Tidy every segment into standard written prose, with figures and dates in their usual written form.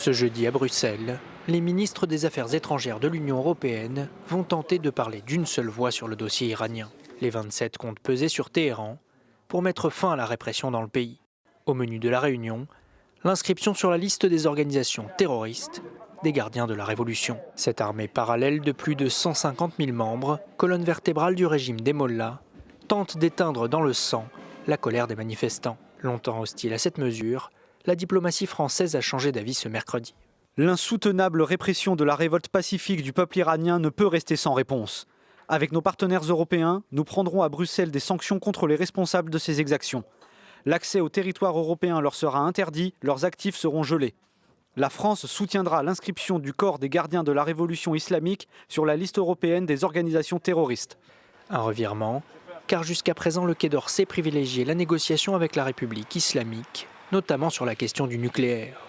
Ce jeudi à Bruxelles, les ministres des Affaires étrangères de l'Union européenne vont tenter de parler d'une seule voix sur le dossier iranien. Les 27 comptent peser sur Téhéran pour mettre fin à la répression dans le pays. Au menu de la réunion, l'inscription sur la liste des organisations terroristes des gardiens de la Révolution. Cette armée parallèle de plus de 150 000 membres, colonne vertébrale du régime des Mollahs, tente d'éteindre dans le sang la colère des manifestants. Longtemps hostile à cette mesure, la diplomatie française a changé d'avis ce mercredi. L'insoutenable répression de la révolte pacifique du peuple iranien ne peut rester sans réponse. Avec nos partenaires européens, nous prendrons à Bruxelles des sanctions contre les responsables de ces exactions. L'accès au territoire européen leur sera interdit, leurs actifs seront gelés. La France soutiendra l'inscription du corps des gardiens de la révolution islamique sur la liste européenne des organisations terroristes. Un revirement, car jusqu'à présent le Quai d'Orsay privilégiait la négociation avec la République islamique, notamment sur la question du nucléaire.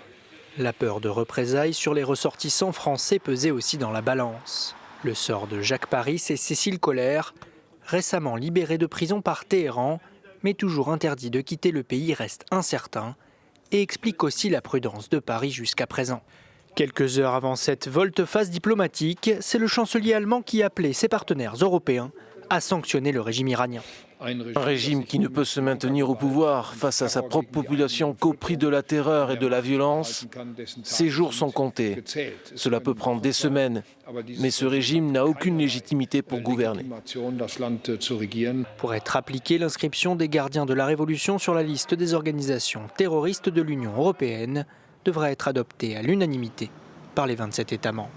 La peur de représailles sur les ressortissants français pesait aussi dans la balance. Le sort de Jacques Paris et Cécile Collère, récemment libérés de prison par Téhéran, mais toujours interdits de quitter le pays, reste incertain et explique aussi la prudence de Paris jusqu'à présent. Quelques heures avant cette volte-face diplomatique, c'est le chancelier allemand qui appelait ses partenaires européens à sanctionner le régime iranien. Un régime qui ne peut se maintenir au pouvoir face à sa propre population qu'au prix de la terreur et de la violence, ses jours sont comptés. Cela peut prendre des semaines, mais ce régime n'a aucune légitimité pour gouverner. Pour être appliquée, l'inscription des gardiens de la Révolution sur la liste des organisations terroristes de l'Union européenne devra être adoptée à l'unanimité par les 27 États membres.